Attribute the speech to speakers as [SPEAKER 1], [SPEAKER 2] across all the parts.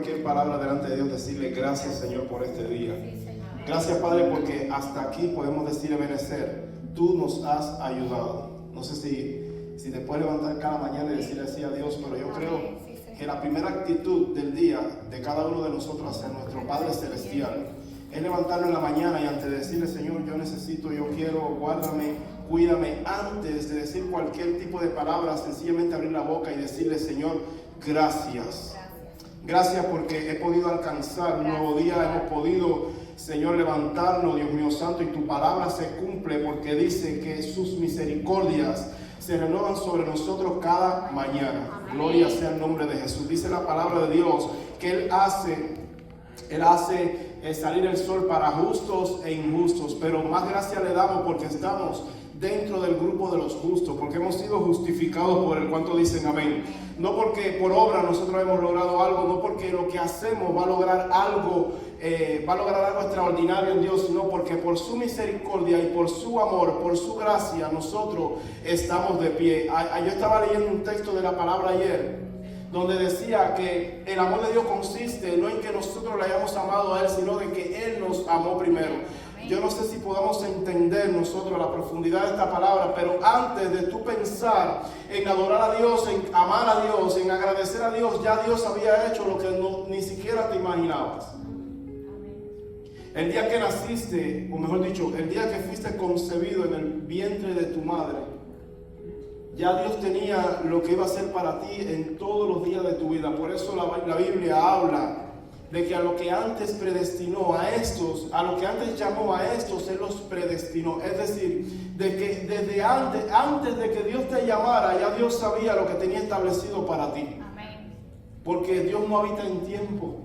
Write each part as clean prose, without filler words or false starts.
[SPEAKER 1] cualquier palabra delante de Dios, decirle gracias, Señor, por este día. Gracias, Padre, porque hasta aquí podemos decir, Ebenezer, tú nos has ayudado. No sé si te puedes levantar cada mañana y decirle así a Dios, pero yo creo que la primera actitud del día de cada uno de nosotros hacia nuestro Padre Celestial es levantarnos en la mañana y antes de decirle, Señor, yo necesito, yo quiero, guárdame, cuídame, antes de decir cualquier tipo de palabra, sencillamente abrir la boca y decirle, Señor, gracias. Gracias porque he podido alcanzar un nuevo día, hemos podido, Señor, levantarnos, Dios mío santo, y tu palabra se cumple porque dice que sus misericordias se renuevan sobre nosotros cada mañana. Gloria sea el nombre de Jesús. Dice la palabra de Dios que Él hace salir el sol para justos e injustos, pero más gracia le damos porque estamos dentro del grupo de los justos, porque hemos sido justificados por Él. ¿Cuánto dicen amén? No porque por obra nosotros hemos logrado algo, no porque lo que hacemos va a lograr algo extraordinario en Dios, sino porque por su misericordia y por su amor, por su gracia, nosotros estamos de pie. Yo estaba leyendo un texto de la palabra ayer, donde decía que el amor de Dios consiste no en que nosotros le hayamos amado a Él, sino de que Él nos amó primero. Yo no sé si podamos entender nosotros la profundidad de esta palabra, pero antes de tú pensar en adorar a Dios, en amar a Dios, en agradecer a Dios, ya Dios había hecho lo que ni siquiera te imaginabas. El día que naciste, o mejor dicho, el día que fuiste concebido en el vientre de tu madre, ya Dios tenía lo que iba a hacer para ti en todos los días de tu vida. Por eso la Biblia habla de que a lo que antes predestinó a estos, a lo que antes llamó a estos, Él los predestinó. Es decir, de que desde antes de que Dios te llamara, ya Dios sabía lo que tenía establecido para ti. Amén. Porque Dios no habita en tiempo.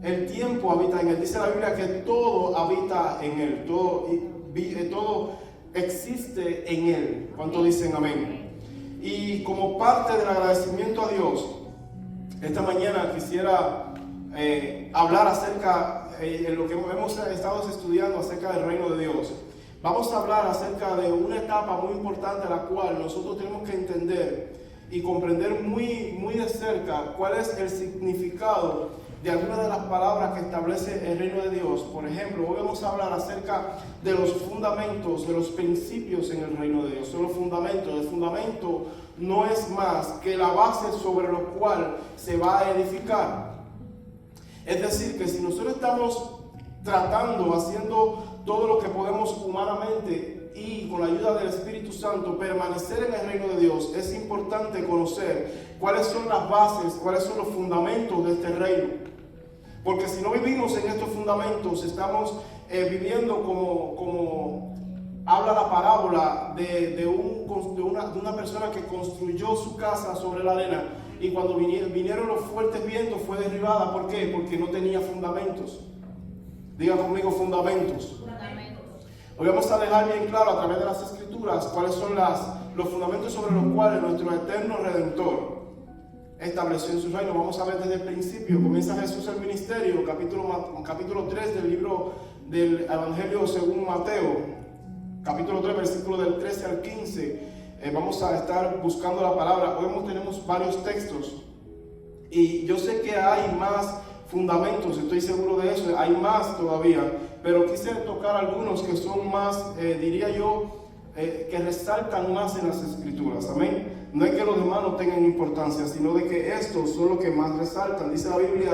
[SPEAKER 1] El tiempo habita en Él. Dice la Biblia que todo habita en Él. Todo existe en Él. ¿Cuánto dicen amén? Y como parte del agradecimiento a Dios, esta mañana quisiera hablar acerca de lo que hemos estado estudiando acerca del reino de Dios. Vamos a hablar acerca de una etapa muy importante a la cual nosotros tenemos que entender y comprender muy, muy de cerca cuál es el significado de algunas de las palabras que establece el reino de Dios. Por ejemplo, hoy vamos a hablar acerca de los fundamentos, de los principios en el reino de Dios. Son los fundamentos. El fundamento no es más que la base sobre la cual se va a edificar. Es decir, que si nosotros estamos haciendo todo lo que podemos humanamente y con la ayuda del Espíritu Santo permanecer en el reino de Dios, es importante conocer cuáles son las bases, cuáles son los fundamentos de este reino. Porque si no vivimos en estos fundamentos, estamos viviendo como habla la parábola de una persona que construyó su casa sobre la arena y cuando vinieron los fuertes vientos fue derribada. ¿Por qué? Porque no tenía fundamentos. Diga conmigo, fundamentos. Hoy vamos a dejar bien claro a través de las Escrituras cuáles son los fundamentos sobre los cuales nuestro eterno Redentor estableció en su reino. Vamos a ver desde el principio. Comienza Jesús el ministerio, capítulo 3 del libro del Evangelio según Mateo, capítulo 3, versículo del 13 al 15. Vamos a estar buscando la palabra. Hoy tenemos varios textos y yo sé que hay más fundamentos, estoy seguro de eso, hay más todavía, pero quise tocar algunos que son más, diría yo, que resaltan más en las Escrituras. Amén. No es que los demás no tengan importancia, sino de que estos son los que más resaltan. Dice la Biblia,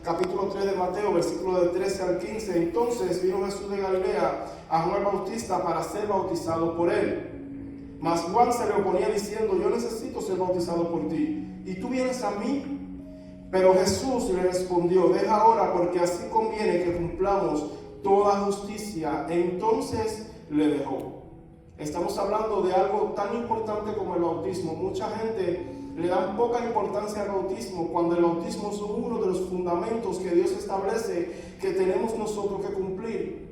[SPEAKER 1] capítulo 3 de Mateo, versículo del 13 al 15. Entonces vino Jesús de Galilea a Juan el Bautista para ser bautizado por él. Mas Juan se le oponía diciendo: yo necesito ser bautizado por ti, ¿y tú vienes a mí? Pero Jesús le respondió: deja ahora, porque así conviene que cumplamos toda justicia. Entonces le dejó. Estamos hablando de algo tan importante como el bautismo. Mucha gente le da poca importancia al bautismo, cuando el bautismo es uno de los fundamentos que Dios establece que tenemos nosotros que cumplir.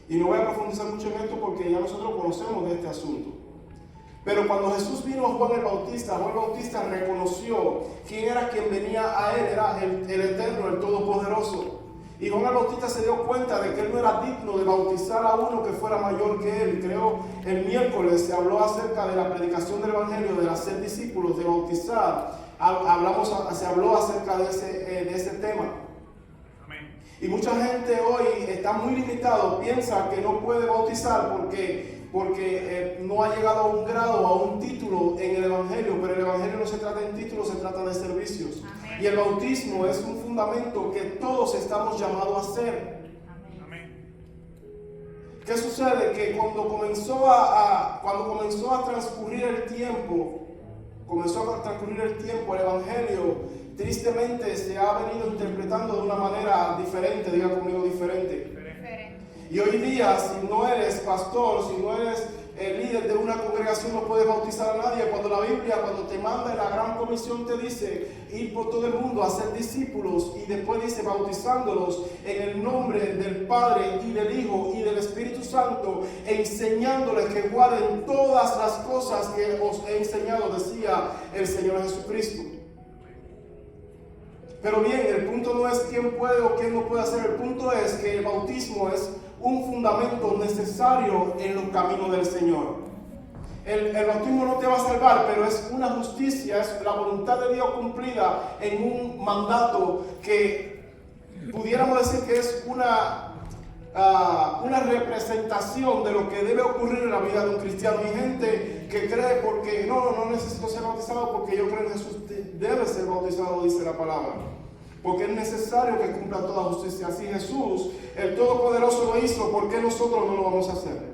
[SPEAKER 1] Y no voy a profundizar mucho en esto porque ya nosotros conocemos de este asunto. Pero cuando Jesús vino a Juan el Bautista reconoció quién era quien venía a él, era el Eterno, el Todopoderoso. Y Juan el Bautista se dio cuenta de que él no era digno de bautizar a uno que fuera mayor que él. Creo el miércoles se habló acerca de la predicación del Evangelio, de hacer discípulos, de bautizar. Se habló acerca de tema. Y mucha gente hoy está muy limitado, piensa que no puede bautizar porque no ha llegado a un grado, a un título en el Evangelio, pero el Evangelio no se trata de títulos, se trata de servicios. Amén. Y el bautismo es un fundamento que todos estamos llamados a hacer. Amén. ¿Qué sucede? Que cuando comenzó a transcurrir el tiempo, el Evangelio tristemente se ha venido interpretando de una manera diferente, diga conmigo diferente. Y hoy día, si no eres pastor, si no eres el líder de una congregación, no puedes bautizar a nadie. Cuando la Biblia, cuando te manda en la gran comisión, te dice ir por todo el mundo a ser discípulos, y después dice bautizándolos en el nombre del Padre y del Hijo y del Espíritu Santo, enseñándoles que guarden todas las cosas que os he enseñado, decía el Señor Jesucristo. Pero bien, el punto no es quién puede o quién no puede hacer, el punto es que el bautismo es un fundamento necesario en los caminos del Señor. El bautismo no te va a salvar, pero es una justicia, es la voluntad de Dios cumplida en un mandato que pudiéramos decir que es una representación de lo que debe ocurrir en la vida de un cristiano. Hay gente que cree porque no necesito ser bautizado porque yo creo en Jesús. Debe ser bautizado, dice la palabra, porque es necesario que cumpla toda justicia. Así Jesús, el Todopoderoso, lo hizo, ¿por qué nosotros no lo vamos a hacer?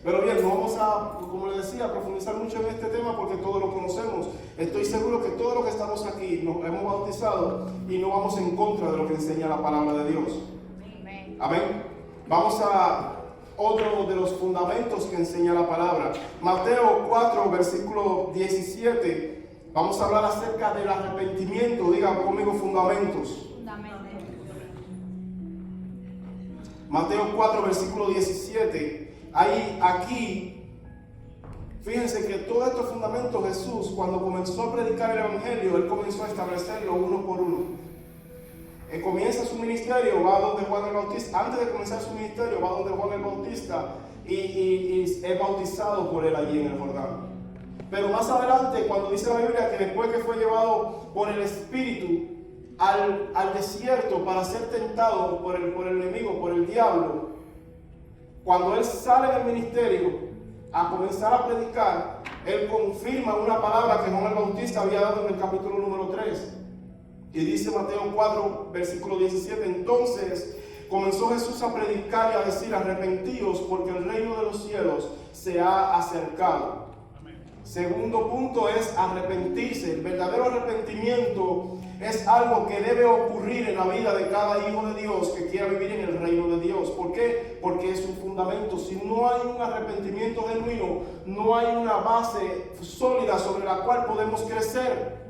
[SPEAKER 1] Pero bien, no vamos a, como les decía, profundizar mucho en este tema porque todos lo conocemos. Estoy seguro que todos los que estamos aquí nos hemos bautizado y no vamos en contra de lo que enseña la palabra de Dios. Amén. Vamos a otro de los fundamentos que enseña la palabra. Mateo 4, versículo 17. Vamos a hablar acerca del arrepentimiento. Diga conmigo fundamentos. Mateo 4, versículo 17. Aquí, fíjense que todos estos fundamentos Jesús, cuando comenzó a predicar el Evangelio, Él comenzó a establecerlo uno por uno. Comienza su ministerio, va donde Juan el Bautista. Antes de comenzar su ministerio, va donde Juan el Bautista y es bautizado por él allí en el Jordán. Pero más adelante, cuando dice la Biblia que después que fue llevado por el Espíritu al desierto para ser tentado por el enemigo, por el diablo, cuando él sale del ministerio a comenzar a predicar, él confirma una palabra que Juan el Bautista había dado en el capítulo número 3. Y dice Mateo 4, versículo 17, entonces comenzó Jesús a predicar y a decir, arrepentíos porque el reino de los cielos se ha acercado. Amén. Segundo punto es arrepentirse. El verdadero arrepentimiento es algo que debe ocurrir en la vida de cada hijo de Dios que quiera vivir en el reino de Dios. ¿Por qué? Porque es un fundamento. Si no hay un arrepentimiento genuino, no hay una base sólida sobre la cual podemos crecer.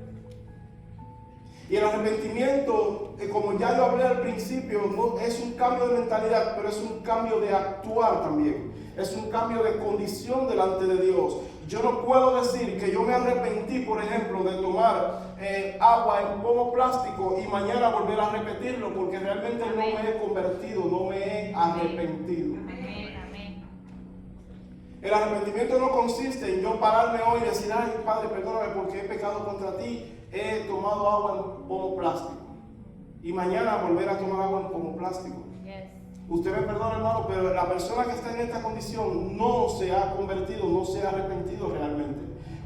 [SPEAKER 1] Y el arrepentimiento, como ya yo hablé al principio, no es un cambio de mentalidad, pero es un cambio de actuar también. Es un cambio de condición delante de Dios. Yo no puedo decir que yo me arrepentí, por ejemplo, de tomar agua en pomo plástico y mañana volver a repetirlo, porque realmente no me he convertido, no me he arrepentido. El arrepentimiento no consiste en yo pararme hoy y decir, ay Padre, perdóname porque he pecado contra ti, he tomado agua en pomo plástico. Y mañana volver a tomar agua en pomo plástico. Yes. Usted me perdona, hermano, pero la persona que está en esta condición no se ha convertido, no se ha arrepentido realmente.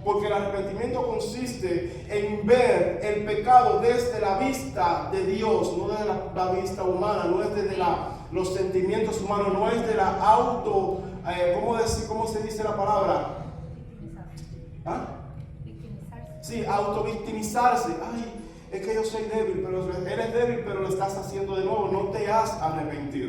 [SPEAKER 1] Porque el arrepentimiento consiste en ver el pecado desde la vista de Dios, no desde la vista humana, no es desde los sentimientos humanos, no es de la auto... ¿cómo se dice la palabra? ¿Ah? Sí, autovictimizarse. Ay, es que yo soy débil, pero eres débil, pero lo estás haciendo de nuevo. No te has arrepentido.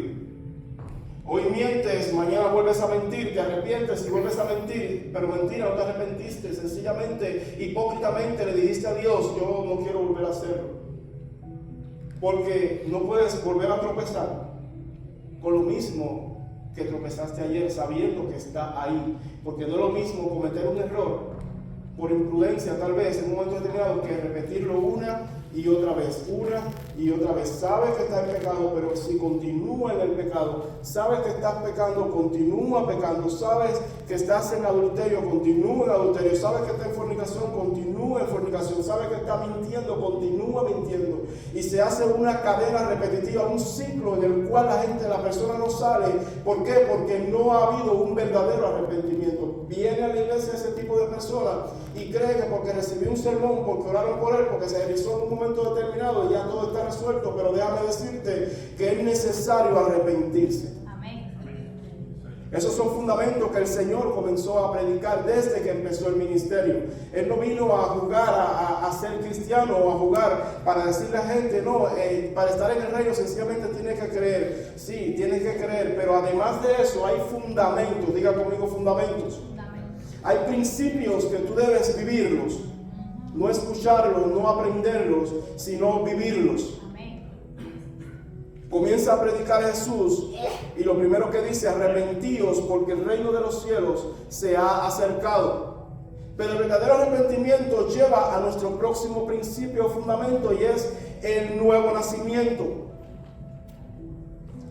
[SPEAKER 1] Hoy mientes, mañana vuelves a mentir, te arrepientes y vuelves a mentir, pero mentira, no te arrepentiste. Sencillamente, hipócritamente le dijiste a Dios, yo no quiero volver a hacerlo. Porque no puedes volver a tropezar con lo mismo que tropezaste ayer, sabiendo que está ahí. Porque no es lo mismo cometer un error por imprudencia tal vez en un momento determinado que repetirlo una y otra vez, una y otra vez. Sabes que estás en pecado, pero si continúa en el pecado, sabes que estás pecando, continúa pecando. Sabes que estás en adulterio, continúa en adulterio. Sabes que estás en fornicación, continúa en fornicación. Sabes que estás mintiendo, continúa mintiendo. Y se hace una cadena repetitiva, un ciclo en el cual la persona no sale. ¿Por qué? Porque no ha habido un verdadero arrepentimiento. Viene a la iglesia ese tipo de personas y cree que porque recibió un sermón, porque oraron por él, porque se realizó en un momento determinado y ya todo está resuelto. Pero déjame decirte que es necesario arrepentirse. Esos son fundamentos que el Señor comenzó a predicar desde que empezó el ministerio. Él no vino a jugar a ser cristiano o a jugar para decirle a la gente, no, para estar en el reino sencillamente tienes que creer. Sí, tienes que creer, pero además de eso hay fundamentos, diga conmigo fundamentos. Hay principios que tú debes vivirlos, no escucharlos, no aprenderlos, sino vivirlos. Comienza a predicar Jesús y lo primero que dice, arrepentíos porque el reino de los cielos se ha acercado. Pero el verdadero arrepentimiento lleva a nuestro próximo principio o fundamento y es el nuevo nacimiento,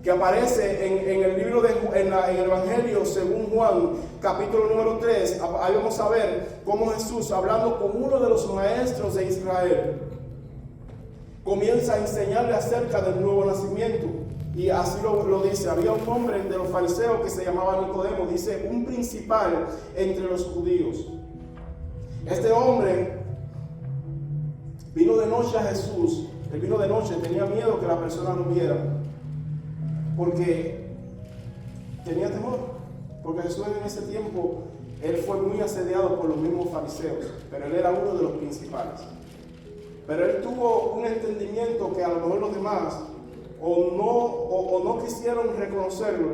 [SPEAKER 1] que aparece en el libro en el Evangelio según Juan, capítulo número 3. Ahí vamos a ver cómo Jesús, hablando con uno de los maestros de Israel, comienza a enseñarle acerca del nuevo nacimiento. Y así lo dice. Había un hombre de los fariseos que se llamaba Nicodemo, dice, un principal entre los judíos. Este hombre vino de noche a Jesús. Él vino de noche, tenía miedo que la persona lo viera, porque tenía temor. Porque Jesús en ese tiempo, él fue muy asediado por los mismos fariseos, pero él era uno de los principales. Pero él tuvo un entendimiento que a lo mejor los demás o no quisieron reconocerlo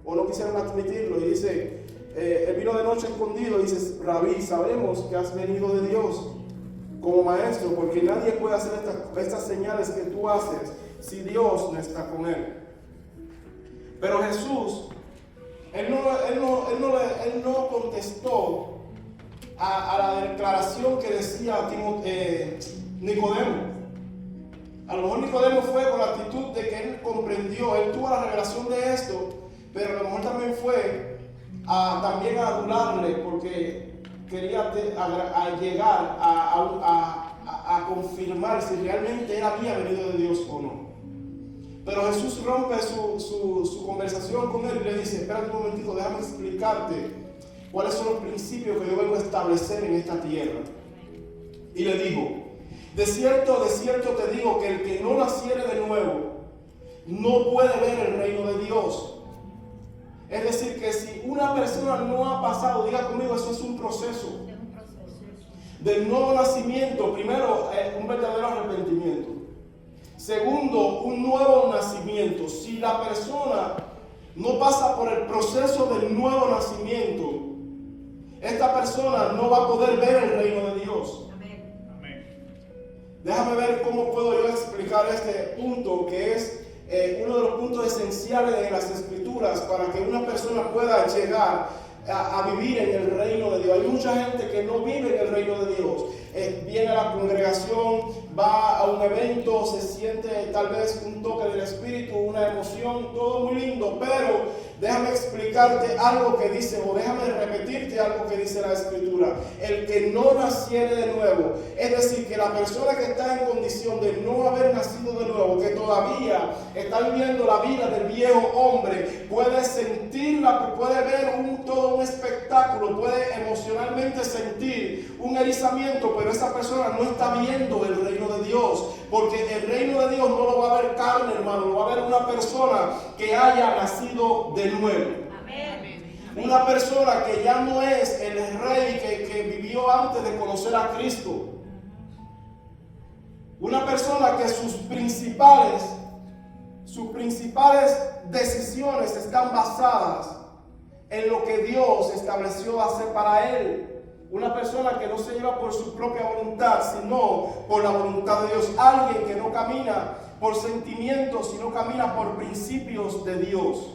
[SPEAKER 1] o no quisieron admitirlo. Y dice, él vino de noche escondido y dice, Rabí, sabemos que has venido de Dios como maestro, porque nadie puede hacer estas señales que tú haces si Dios no está con él. Pero Jesús, él no contestó a la declaración que decía Nicodemo. A lo mejor Nicodemo fue con la actitud de que él comprendió, él tuvo la revelación de esto, pero a lo mejor también fue también a adularle porque quería llegar a confirmar si realmente él había venido de Dios o no. Pero Jesús rompe su conversación con él y le dice, espérate un momentito, déjame explicarte cuáles son los principios que yo vengo a establecer en esta tierra. Y le dijo, de cierto te digo que el que no naciere de nuevo no puede ver el reino de Dios. Es decir, que si una persona no ha pasado, diga conmigo, eso es un proceso. Del nuevo nacimiento, primero, un verdadero arrepentimiento. Segundo, un nuevo nacimiento. Si la persona no pasa por el proceso del nuevo nacimiento, esta persona no va a poder ver el reino de Dios. Déjame ver cómo puedo yo explicar este punto, que es uno de los puntos esenciales de las Escrituras para que una persona pueda llegar a vivir en el reino de Dios. Hay mucha gente que no vive en el reino de Dios. Viene a la congregación, va a un evento, se siente tal vez un toque del Espíritu, una emoción, todo muy lindo, pero déjame explicarte algo que dice, o déjame repetirte algo que dice la Escritura. El que no naciere de nuevo, es decir, que la persona que está en condición de no haber nacido de nuevo, que todavía está viviendo la vida del viejo hombre, puede sentirla, puede ver todo un espectáculo, puede emocionalmente sentir un erizamiento, pero esa persona no está viendo el reino de Dios, porque el reino de Dios no lo va a ver carne, hermano, lo va a ver una persona que haya nacido de nuevo. Amén. Una persona que ya no es el rey que vivió antes de conocer a Cristo. Una persona que sus principales decisiones están basadas en lo que Dios estableció hacer para él. Una persona que no se lleva por su propia voluntad, sino por la voluntad de Dios. Alguien que no camina por sentimientos, sino camina por principios de Dios.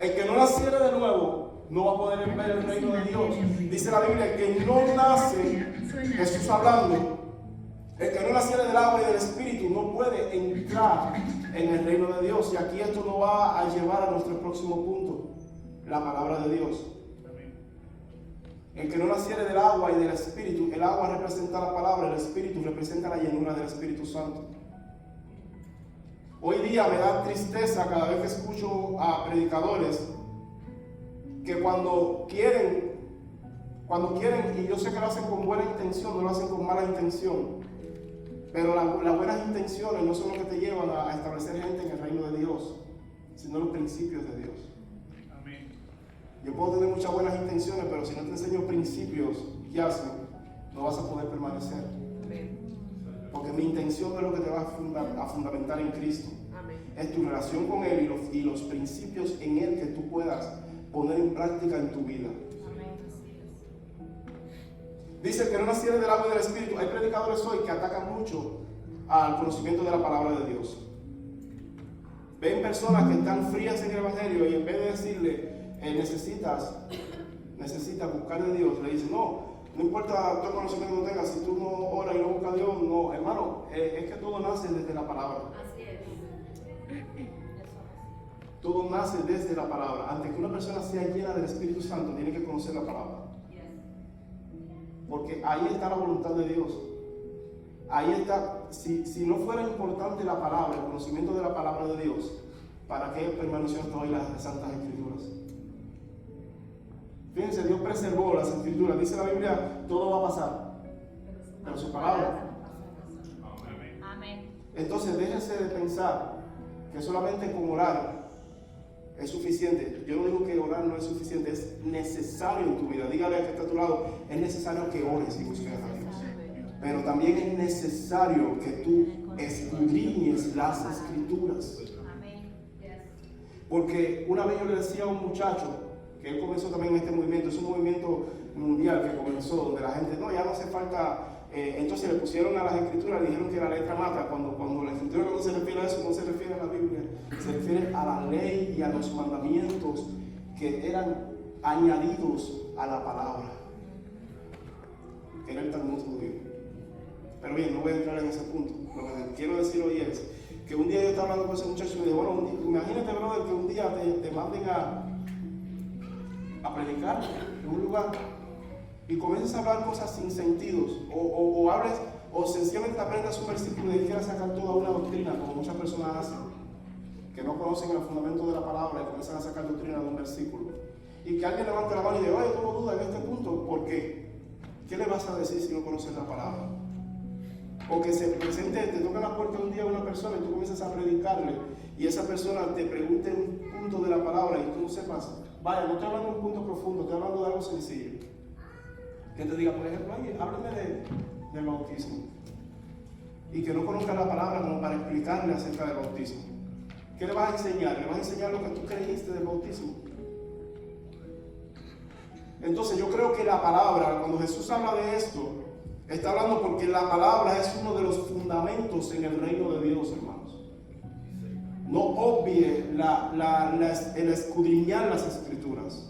[SPEAKER 1] El que no naciere de nuevo no va a poder ver el reino de Dios. Dice la Biblia que no nace, Jesús hablando, el que no naciere del agua y del Espíritu no puede entrar en el reino de Dios. Y aquí esto nos va a llevar a nuestro próximo punto, la palabra de Dios. El que no naciere del agua y del Espíritu, el agua representa la palabra, el Espíritu representa la llenura del Espíritu Santo. Hoy día me da tristeza cada vez que escucho a predicadores que cuando quieren, y yo sé que lo hacen con buena intención, no lo hacen con mala intención, pero las buenas intenciones no son lo que te llevan a establecer gente en el reino de Dios, sino los principios de Dios. Amén. Yo puedo tener muchas buenas intenciones, pero si no te enseño principios que hacen, no vas a poder permanecer. Amén. Porque mi intención es lo que te va a fundamentar en Cristo. Amén. Es tu relación con Él y los principios en Él que tú puedas poner en práctica en tu vida. Amén. Dice que no naciere del agua y del Espíritu. Hay predicadores hoy que atacan mucho al conocimiento de la palabra de Dios. Ven personas que están frías en el Evangelio y en vez de decirle necesitas buscar de Dios, le dicen no importa todo conocimiento que tengas, si tú no oras y no buscas a Dios, no, hermano, es que todo nace desde la palabra. Así es. Todo nace desde la palabra. Antes que una persona sea llena del Espíritu Santo, tiene que conocer la palabra. Porque ahí está la voluntad de Dios. Ahí está. Si no fuera importante la palabra, el conocimiento de la palabra de Dios, ¿para qué permaneció hasta hoy las Santas Escrituras? Fíjense, Dios preservó las Escrituras. Dice la Biblia, todo va a pasar, pero su palabra. Amén. Entonces déjense de pensar que solamente con orar es suficiente. Yo no digo que orar no es suficiente, es necesario en tu vida. Dígale a que está a tu lado, es necesario que ores y busques a Dios. Pero también es necesario que tú escudriñes las Escrituras. Porque una vez yo le decía a un muchacho, que él comenzó también este movimiento, es un movimiento mundial que comenzó, donde la gente, ya no hace falta, entonces le pusieron a las Escrituras, le dijeron que la letra mata, cuando la Escritura no se refiere a eso, no se refiere a la Biblia, se refiere a la ley y a los mandamientos que eran añadidos a la palabra, que era el Talmud judío. Pero bien, no voy a entrar en ese punto. Lo que quiero decir hoy es que un día yo estaba hablando con ese muchacho y le dije, bueno, imagínate, brother, que un día te manden a predicar en un lugar y comiences a hablar cosas sin sentidos o hables o sencillamente aprendas un versículo y quieras sacar toda una doctrina, como muchas personas hacen, que no conocen el fundamento de la palabra y comienzan a sacar doctrina de un versículo, y que alguien levante la mano y diga, oye, tengo duda en este punto. ¿Por qué? ¿Qué le vas a decir si no conoces la palabra? O que se presente, te toca la puerta un día a una persona y tú comienzas a predicarle y esa persona te pregunte un punto de la palabra y tú no sepas. Vaya, no estoy hablando de un punto profundo, estoy hablando de algo sencillo. Que te diga, por ejemplo, oye, háblame del bautismo. Y que no conozca la palabra como para explicarle acerca del bautismo. ¿Qué le vas a enseñar? Le vas a enseñar lo que tú creíste del bautismo. Entonces yo creo que la palabra, cuando Jesús habla de esto, está hablando porque la palabra es uno de los fundamentos en el reino de Dios, hermanos. No obvie el escudriñar las Escrituras.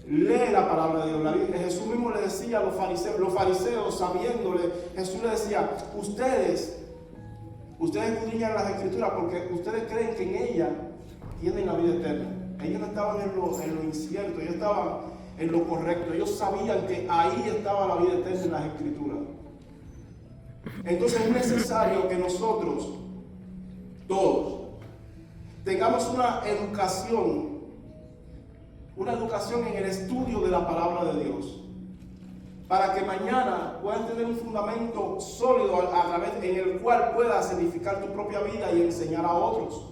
[SPEAKER 1] Lee la palabra de Dios. Jesús mismo le decía a los fariseos sabiéndole, Jesús le decía, ustedes escudriñan las Escrituras porque ustedes creen que en ella tienen la vida eterna. Ellos no estaban en lo incierto, ellos estaban en lo correcto. Ellos sabían que ahí estaba la vida eterna en las Escrituras. Entonces es necesario que nosotros, todos, tengamos una educación en el estudio de la palabra de Dios, para que mañana puedas tener un fundamento sólido en el cual puedas edificar tu propia vida y enseñar a otros.